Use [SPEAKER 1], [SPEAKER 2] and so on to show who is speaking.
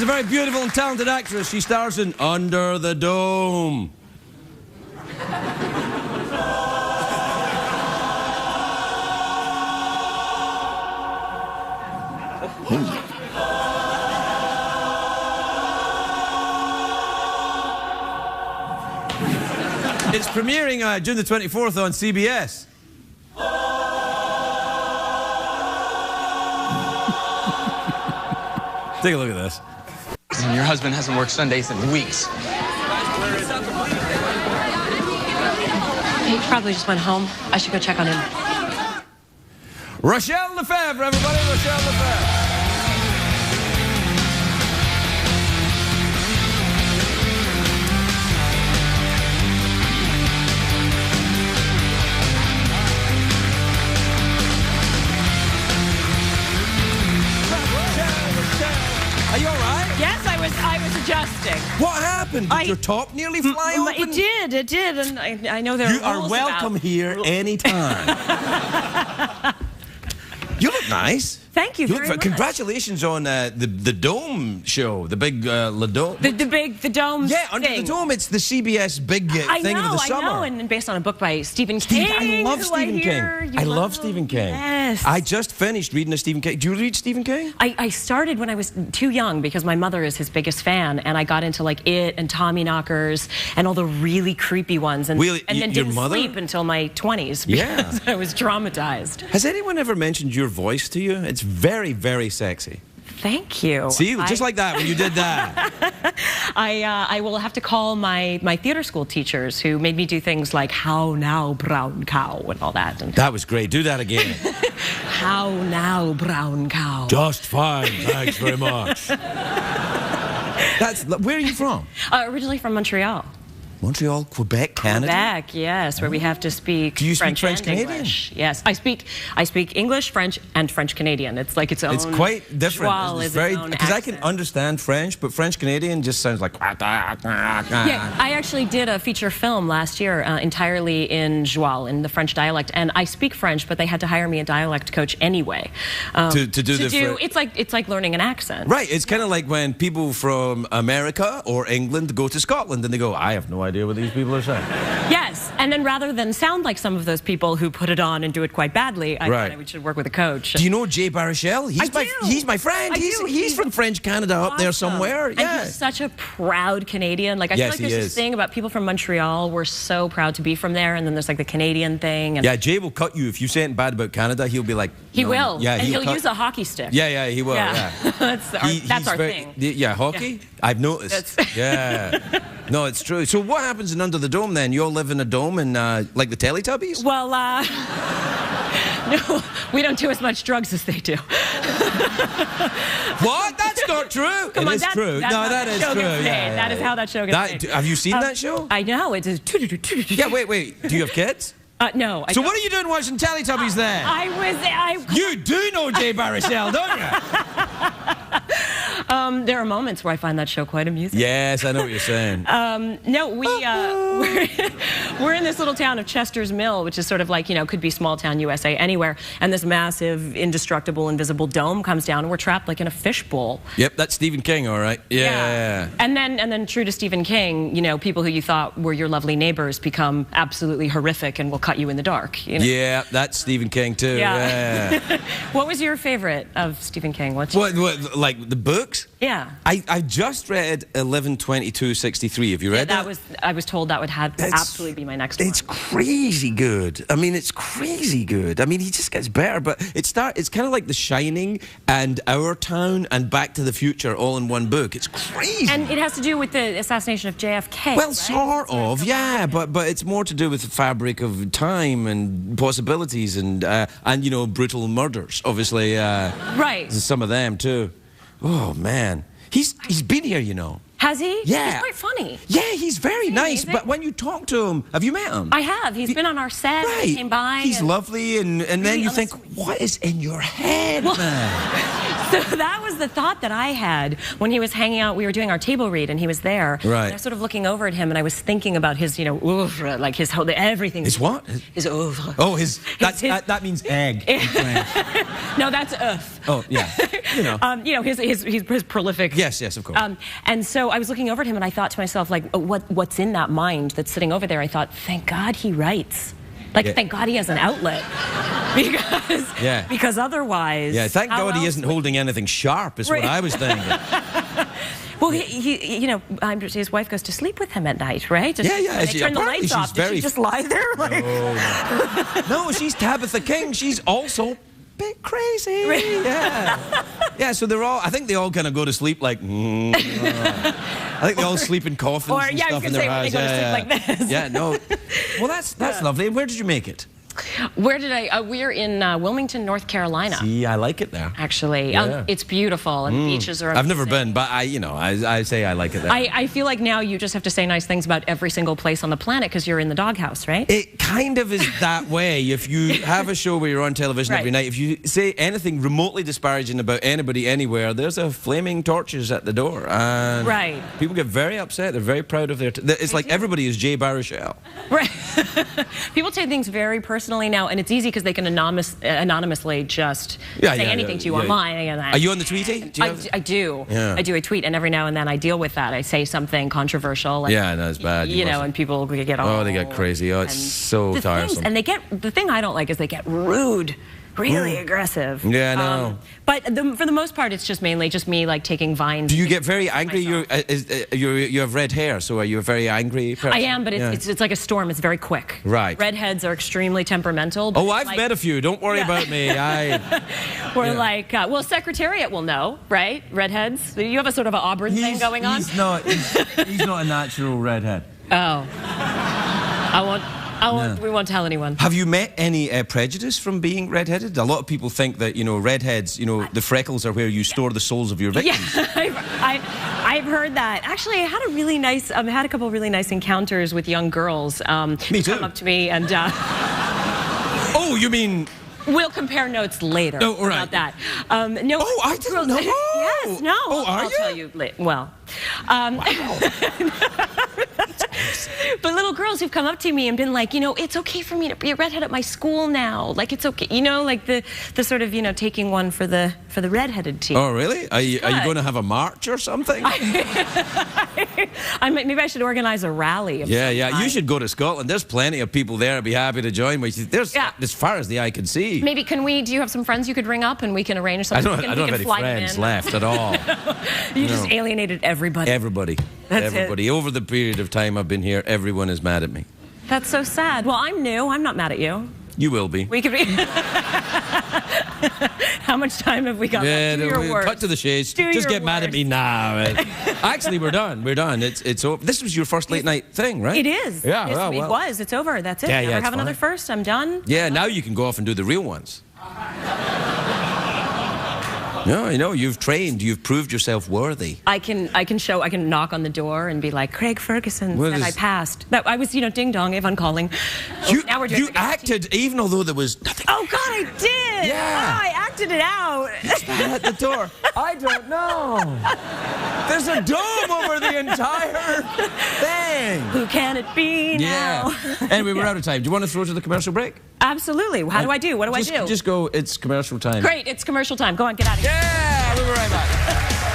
[SPEAKER 1] is a very beautiful and talented actress. She stars in Under the Dome. It's premiering June the 24th on CBS. Take a look at this.
[SPEAKER 2] Your husband hasn't worked Sundays in weeks.
[SPEAKER 3] He probably just went home. I should go check on him.
[SPEAKER 1] Rachelle Lefevre, everybody. Rachelle Lefevre. Are you all right?
[SPEAKER 3] Yes, I was adjusting.
[SPEAKER 1] What happened? Did your top nearly fly open?
[SPEAKER 3] It did, and I know there are
[SPEAKER 1] You are welcome here anytime. You look nice.
[SPEAKER 3] Thank you very much.
[SPEAKER 1] Congratulations on the Dome show, the big Le Dome.
[SPEAKER 3] The Dome.
[SPEAKER 1] Yeah, Under the Dome. It's the CBS big thing of the summer.
[SPEAKER 3] I know, and based on a book by Stephen King.
[SPEAKER 1] I love Stephen King. I love Stephen King.
[SPEAKER 3] Yes.
[SPEAKER 1] I just finished reading a Stephen King. Do you read Stephen King?
[SPEAKER 3] I started when I was too young because my mother is his biggest fan, and I got into like It and Tommyknockers and all the really creepy ones, and then didn't sleep until my 20s because I was traumatized.
[SPEAKER 1] Has anyone ever mentioned your voice to you? It's very, very sexy.
[SPEAKER 3] Thank you.
[SPEAKER 1] See, just like that when you did that.
[SPEAKER 3] I will have to call my theater school teachers who made me do things like "How now, brown cow" and all that. And
[SPEAKER 1] that was great. Do that again.
[SPEAKER 3] How now, brown cow?
[SPEAKER 1] Just fine. Thanks very much. Where are you from?
[SPEAKER 3] Originally from Montreal.
[SPEAKER 1] Montreal, Quebec, Canada?
[SPEAKER 3] Quebec, yes, where we have to speak
[SPEAKER 1] Do you speak
[SPEAKER 3] French
[SPEAKER 1] Canadian?
[SPEAKER 3] English. Yes, I speak English, French, and French Canadian. It's like its own.
[SPEAKER 1] It's quite different.
[SPEAKER 3] It's
[SPEAKER 1] very because I can understand French, but French Canadian just sounds like.
[SPEAKER 3] Yeah, I actually did a feature film last year entirely in Joual, in the French dialect, and I speak French, but they had to hire me a dialect coach anyway. It's like learning an accent.
[SPEAKER 1] Right. It's kind of like when people from America or England go to Scotland and they go, I have no idea what these people are saying.
[SPEAKER 3] Yes, and then rather than sound like some of those people who put it on and do it quite badly, I thought we should work with a coach.
[SPEAKER 1] Do you know Jay Baruchel? He's my friend. He's from French Canada up there somewhere. Yeah.
[SPEAKER 3] And he's such a proud Canadian. Like I feel like there's this thing about people from Montreal. We're so proud to be from there, and then there's like the Canadian thing. And
[SPEAKER 1] yeah, Jay will cut you if you say anything bad about Canada. He'll be like,
[SPEAKER 3] he will. Yeah, and he'll use a hockey stick.
[SPEAKER 1] Yeah, he will. Yeah.
[SPEAKER 3] that's our thing.
[SPEAKER 1] Yeah, hockey. Yeah. I've noticed. Yeah. No, it's true. So what happens in Under the Dome then? You all live in a dome and like the Teletubbies?
[SPEAKER 3] Well, no, we don't do as much drugs as they do.
[SPEAKER 1] What? That's not true.
[SPEAKER 3] Come on,
[SPEAKER 1] it is true. No, that is true.
[SPEAKER 3] Yeah, that is how that show gets made.
[SPEAKER 1] Have you seen that show?
[SPEAKER 3] I know. It is.
[SPEAKER 1] Yeah, wait. Do you have kids?
[SPEAKER 3] No.
[SPEAKER 1] So what are you doing watching Teletubbies then? You do know Jay Baruchel, don't you?
[SPEAKER 3] There are moments where I find that show quite amusing.
[SPEAKER 1] Yes, I know what you're saying.
[SPEAKER 3] No, we're in this little town of Chester's Mill, which is sort of like, could be small town USA anywhere. And this massive, indestructible, invisible dome comes down, and we're trapped like in a fishbowl.
[SPEAKER 1] Yep, that's Stephen King, all right. Yeah.
[SPEAKER 3] And then true to Stephen King, people who you thought were your lovely neighbors become absolutely horrific and will cut you in the dark.
[SPEAKER 1] Yeah, that's Stephen King too. Yeah.
[SPEAKER 3] What was your favorite of Stephen King?
[SPEAKER 1] What, like the books?
[SPEAKER 3] Yeah.
[SPEAKER 1] I just read 11/22/63. Have you read that?
[SPEAKER 3] I was told that would absolutely be my next one.
[SPEAKER 1] It's crazy good. I mean, it's crazy good. I mean, he just gets better. But it's kind of like The Shining and Our Town and Back to the Future all in one book. It's crazy.
[SPEAKER 3] And it has to do with the assassination of JFK.
[SPEAKER 1] Well, right? Sort of, yeah. But it's more to do with the fabric of time and possibilities and brutal murders. Obviously,
[SPEAKER 3] right.
[SPEAKER 1] Some of them too. Oh man, he's been here,
[SPEAKER 3] Has he?
[SPEAKER 1] Yeah.
[SPEAKER 3] He's quite funny.
[SPEAKER 1] Yeah, he's very nice. But when you talk to him, have you met him?
[SPEAKER 3] I have. He's been on our set.
[SPEAKER 1] Right.
[SPEAKER 3] He came by.
[SPEAKER 1] He's lovely, and then you think, what is in your head, man?
[SPEAKER 3] So that was the thought that I had when he was hanging out. We were doing our table read, and he was there.
[SPEAKER 1] Right.
[SPEAKER 3] And I was sort of looking over at him, and I was thinking about his, you know, oeuvre, like his whole, everything.
[SPEAKER 1] His what?
[SPEAKER 3] His oeuvre.
[SPEAKER 1] Oh, that means egg in French.
[SPEAKER 3] No, that's œuf.
[SPEAKER 1] Oh, yeah. You know.
[SPEAKER 3] His prolific.
[SPEAKER 1] Yes, of course.
[SPEAKER 3] And so I was looking over at him, and I thought to myself, like, what's in that mind that's sitting over there? I thought, thank God he writes. Like, thank God he has an outlet. Because otherwise...
[SPEAKER 1] Yeah, thank God he isn't holding anything sharp, is what I was thinking.
[SPEAKER 3] Well, you know, his wife goes to sleep with him at night, right?
[SPEAKER 1] Yeah.
[SPEAKER 3] They turn the lights off. Does she just lie there? Like...
[SPEAKER 1] No, she's Tabitha King. She's also... bit crazy. Yeah, so I think they all kind of go to sleep like I think they all sleep in coffins and stuff in their house.
[SPEAKER 3] They go to sleep like this.
[SPEAKER 1] Yeah, no. Well, that's lovely. Where did you make it?
[SPEAKER 3] Where did I? We're in Wilmington, North Carolina.
[SPEAKER 1] See, I like it there.
[SPEAKER 3] Actually, it's beautiful, and the beaches are amazing.
[SPEAKER 1] I've never been, but I say I like it there.
[SPEAKER 3] I feel like now you just have to say nice things about every single place on the planet because you're in the doghouse, right?
[SPEAKER 1] It kind of is that way. If you have a show where you're on television every night, if you say anything remotely disparaging about anybody anywhere, there's a flaming torches at the door. And people get very upset. They're very proud of their... it's like everybody is Jay Baruchel.
[SPEAKER 3] Right. People take things very personally now, and it's easy because they can anonymously just say anything to you online.
[SPEAKER 1] Are you on the Tweety?
[SPEAKER 3] I do. Yeah. I do a tweet, and every now and then I deal with that. I say something controversial. And,
[SPEAKER 1] yeah, that's bad.
[SPEAKER 3] You know, and people get all...
[SPEAKER 1] Oh, they get crazy. Oh, it's so tiresome.
[SPEAKER 3] And the thing I don't like is they get rude. Really aggressive.
[SPEAKER 1] Yeah, I know.
[SPEAKER 3] But for the most part, it's just mainly just me like taking vines.
[SPEAKER 1] Do you get very angry? You have red hair, so are you a very angry person?
[SPEAKER 3] I am, but it's like a storm. It's very quick.
[SPEAKER 1] Right.
[SPEAKER 3] Redheads are extremely temperamental.
[SPEAKER 1] Oh, I've met a few. Don't worry about me.
[SPEAKER 3] We're like, well, Secretariat will know, right? Redheads. You have a sort of an Auburn thing going on.
[SPEAKER 1] He's not a natural redhead.
[SPEAKER 3] Oh. We won't tell anyone.
[SPEAKER 1] Have you met any prejudice from being redheaded? A lot of people think that, redheads, the freckles are where you store the souls of your victims.
[SPEAKER 3] Yeah, I've heard that. Actually, I had a couple of really nice encounters with young girls.
[SPEAKER 1] Me too.
[SPEAKER 3] Come up to me and...
[SPEAKER 1] Oh, you mean...
[SPEAKER 3] We'll compare notes later about that. No.
[SPEAKER 1] Oh, I didn't know.
[SPEAKER 3] Yes, no.
[SPEAKER 1] Oh,
[SPEAKER 3] I'll tell you later. Well.
[SPEAKER 1] Wow.
[SPEAKER 3] But little girls who've come up to me and been like, it's okay for me to be a redhead at my school now. Like, it's okay. Like the sort of, taking one for the redheaded team.
[SPEAKER 1] Oh, really? Are you going to have a march or something?
[SPEAKER 3] Maybe I should organize a rally.
[SPEAKER 1] Yeah. You should go to Scotland. There's plenty of people there I'd be happy to join with. There's as far as the eye can see.
[SPEAKER 3] Maybe do you have some friends you could ring up and we can arrange something?
[SPEAKER 1] I don't have any friends left at all.
[SPEAKER 3] You just alienated everybody.
[SPEAKER 1] Everybody. Over the period of time I've been here, everyone is mad at me.
[SPEAKER 3] That's so sad. Well, I'm new. I'm not mad at you.
[SPEAKER 1] You will be.
[SPEAKER 3] We could be. How much time have we got left? Do your work.
[SPEAKER 1] Cut to the chase. Just get mad at me now. Actually, we're done. We're done. It's over. This was your first late night thing, right?
[SPEAKER 3] It is.
[SPEAKER 1] Yeah.
[SPEAKER 3] Yes, it was. It's over. That's it. Never have another first. I'm done.
[SPEAKER 1] Yeah. Now you can go off and do the real ones. No, you've trained. You've proved yourself worthy.
[SPEAKER 3] I can knock on the door and be like, Craig Ferguson said I passed. I was, ding dong, Avon calling. Now we're doing
[SPEAKER 1] acted, even although there was nothing.
[SPEAKER 3] Oh God, I did.
[SPEAKER 1] Yeah.
[SPEAKER 3] Oh, I acted it out.
[SPEAKER 1] Who's that at the door? I don't know. There's a dome over the entire thing.
[SPEAKER 3] Who can it be now?
[SPEAKER 1] Anyway, we're out of time. Do you want to throw to the commercial break?
[SPEAKER 3] Absolutely. How do I do? What do I do?
[SPEAKER 1] Just go, it's commercial time.
[SPEAKER 3] Great, it's commercial time. Go on, get out of here.
[SPEAKER 1] Yeah, we'll be right back.